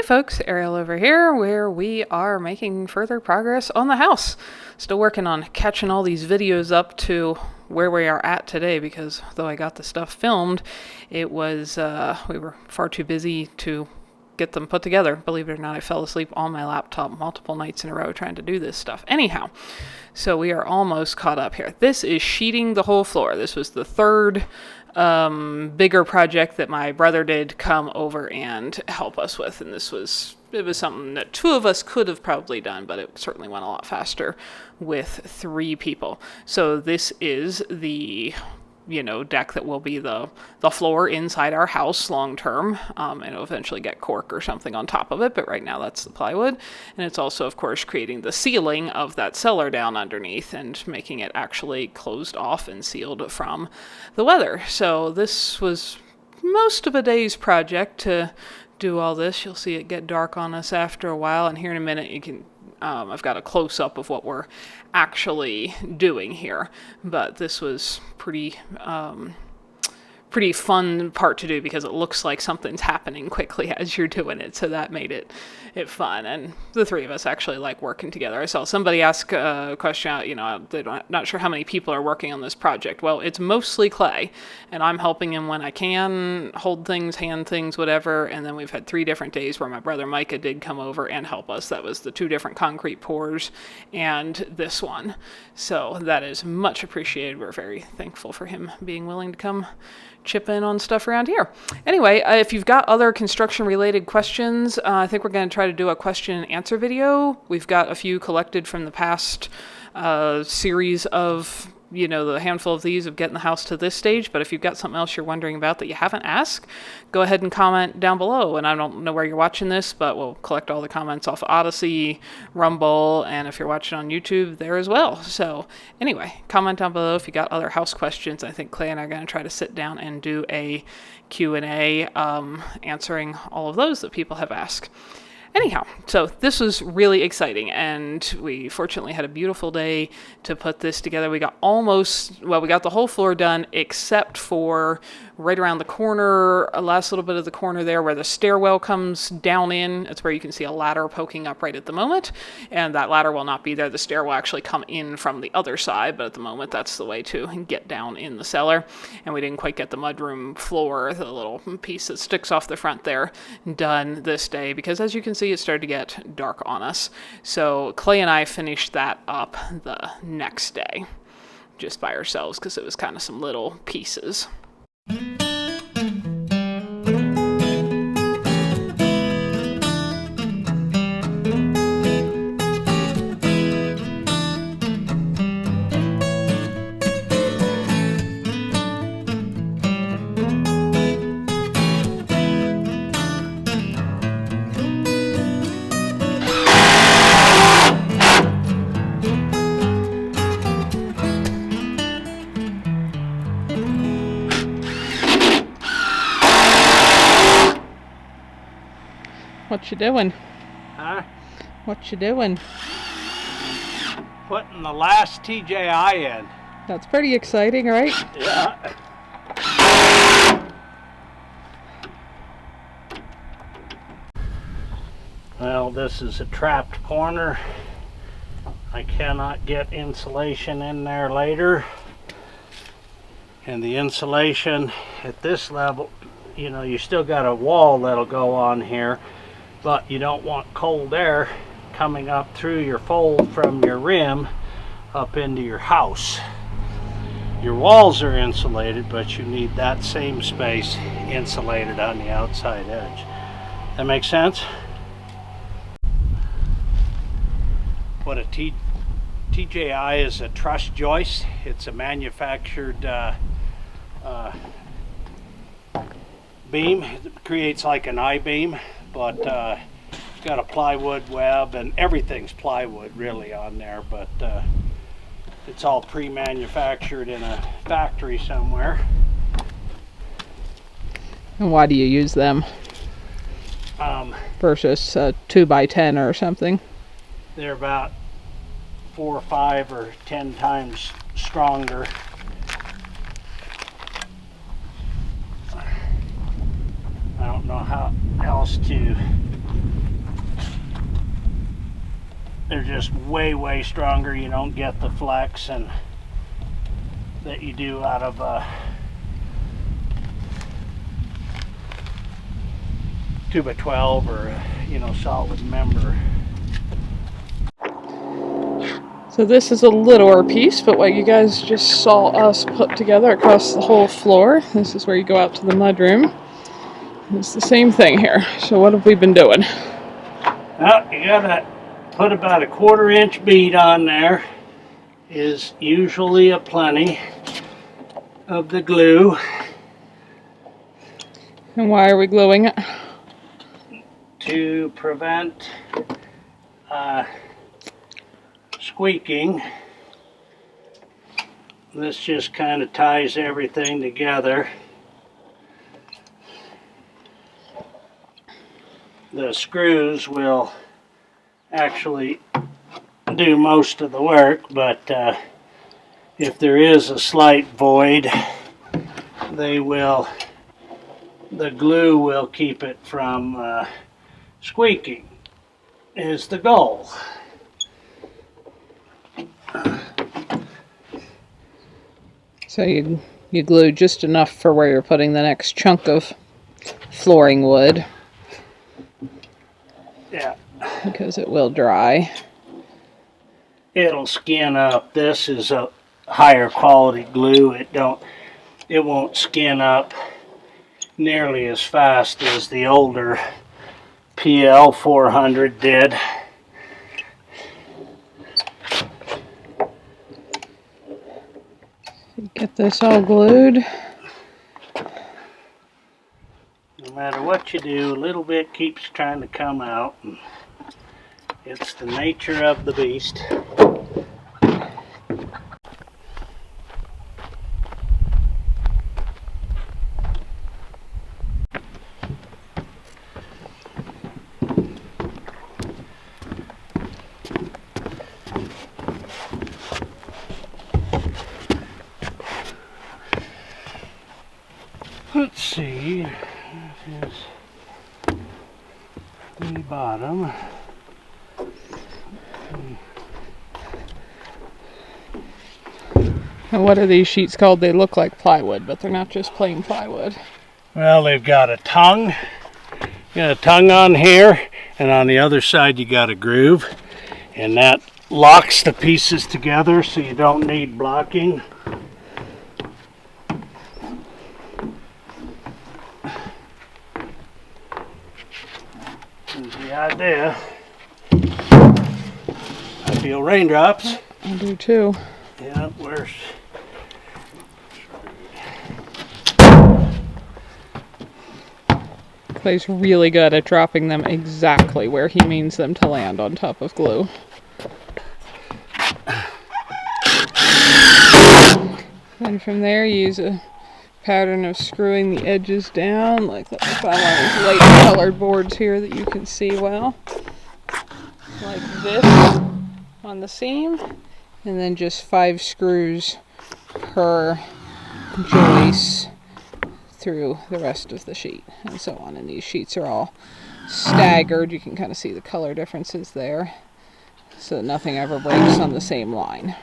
folks, Ariel over here, where we are making further progress on the house. Still working on catching all these videos up to where we are at today, because though I got the stuff filmed, it was, we were far too busy to get them put together. Believe it or not, I fell asleep on my laptop multiple nights in a row trying to do this stuff. Anyhow, so we are almost caught up here. This is sheeting the whole floor. This was the third bigger project that my brother did come over and help us with, and it was something that two of us could have probably done, but it certainly went a lot faster with three people. So this is the deck that will be the floor inside our house long term, and it'll eventually get cork or something on top of it, but right now that's the plywood. And it's also, of course, creating the ceiling of that cellar down underneath and making it actually closed off and sealed from the weather. So this was most of a day's project to do all this. You'll see it get dark on us after a while, and here in a minute you can I've got a close-up of what we're actually doing here, but this was pretty fun part to do because it looks like something's happening quickly as you're doing it, so that made it fun. And the three of us actually like working together. I saw somebody ask a question, they're not sure how many people are working on this project. Well, it's mostly Clay, and I'm helping him when I can, hold things, hand things, whatever. And then we've had 3 different days where my brother Micah did come over and help us. That was the 2 different concrete pours and this one. So that is much appreciated. We're very thankful for him being willing to come chip in on stuff around here. Anyway, if you've got other construction related questions, I think we're going to try to do a question and answer video. We've got a few collected from the past series of the handful of these of getting the house to this stage. But if you've got something else you're wondering about that you haven't asked, go ahead and comment down below. And I don't know where you're watching this, but we'll collect all the comments off Odyssey, Rumble, and if you're watching on YouTube, there as well. So anyway, comment down below if you got other house questions. I think Clay and I are going to try to sit down and do a Q&A answering all of those that people have asked. Anyhow, so this was really exciting, and we fortunately had a beautiful day to put this together. We got the whole floor done except for right around the corner, a last little bit of the corner there where the stairwell comes down in. That's where you can see a ladder poking up right at the moment, and that ladder will not be there. The stair will actually come in from the other side, but at the moment that's the way to get down in the cellar. And we didn't quite get the mudroom floor, the little piece that sticks off the front there, done this day because, as you can see, it started to get dark on us. So Clay and I finished that up the next day just by ourselves because it was kind of some little pieces. What you doing? Huh? What you doing? Putting the last TJI in. That's pretty exciting, right? Yeah. Well, this is a trapped corner. I cannot get insulation in there later. And the insulation at this level, you still got a wall that'll go on here. But you don't want cold air coming up through your fold from your rim up into your house. Your walls are insulated, but you need that same space insulated on the outside edge. That makes sense? What a TJI is a truss joist. It's a manufactured beam. It creates like an I-beam. But it's got a plywood web, and everything's plywood really on there, but it's all pre-manufactured in a factory somewhere. And why do you use them versus 2x10 or something? They're about 4 or 5 or 10 times stronger. I don't know how else to they're just way stronger. You don't get the flex and that you do out of 2x12 or solid member. So this is a littler piece, but what you guys just saw us put together across the whole floor, this is where you go out to the mudroom. It's the same thing here. So what have we been doing? Well, you gotta put about a 1/4 inch bead on there, is usually a plenty of the glue. And why are we gluing it? To prevent squeaking. This just kind of ties everything together. The screws will actually do most of the work, but if there is a slight void, the glue will keep it from squeaking, is the goal. So you glue just enough for where you're putting the next chunk of flooring wood. Yeah. Because it will dry. It'll skin up. This is a higher quality glue. It won't skin up nearly as fast as the older PL 400 did. Get this all glued. No matter what you do, a little bit keeps trying to come out. And it's the nature of the beast. Let's see, this is the bottom. And what are these sheets called? They look like plywood, but they're not just plain plywood. Well, they've got a tongue. You got a tongue on here, and on the other side you got a groove, and that locks the pieces together so you don't need blocking. Is the idea. I feel raindrops. I do too. Yeah, worse. Clay's really good at dropping them exactly where he means them to land on top of glue. And from there you use a pattern of screwing the edges down, like that. I found one of these light colored boards here that you can see well. Like this on the seam, and then just 5 screws per joist through the rest of the sheet, and so on. And these sheets are all staggered. You can kind of see the color differences there, so that nothing ever breaks on the same line.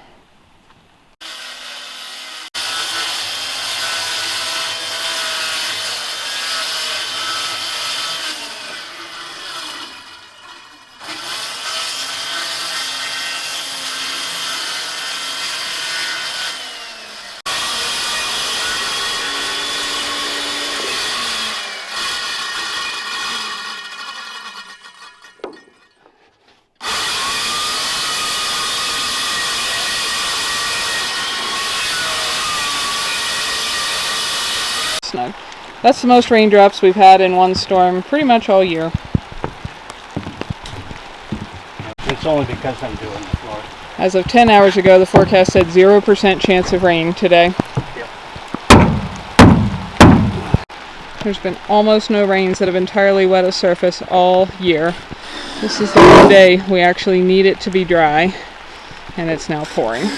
Snug. That's the most raindrops we've had in one storm pretty much all year. It's only because I'm doing the floor. As of 10 hours ago, the forecast said 0% chance of rain today. Yep. There's been almost no rains that have entirely wet a surface all year. This is the one day we actually need it to be dry, and it's now pouring.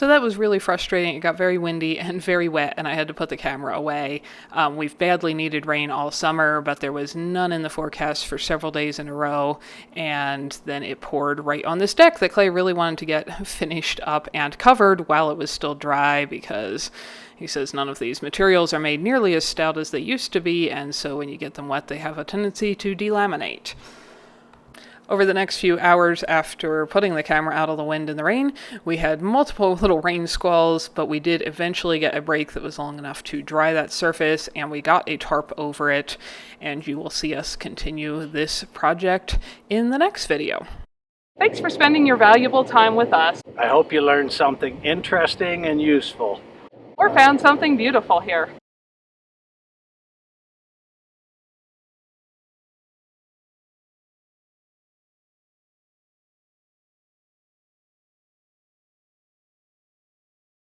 So that was really frustrating. It got very windy and very wet, and I had to put the camera away. We've badly needed rain all summer, but there was none in the forecast for several days in a row, and then it poured right on this deck that Clay really wanted to get finished up and covered while it was still dry, because he says none of these materials are made nearly as stout as they used to be, and so when you get them wet, they have a tendency to delaminate. Over the next few hours after putting the camera out of the wind and the rain, we had multiple little rain squalls, but we did eventually get a break that was long enough to dry that surface, and we got a tarp over it, and you will see us continue this project in the next video. Thanks for spending your valuable time with us. I hope you learned something interesting and useful. Or found something beautiful here.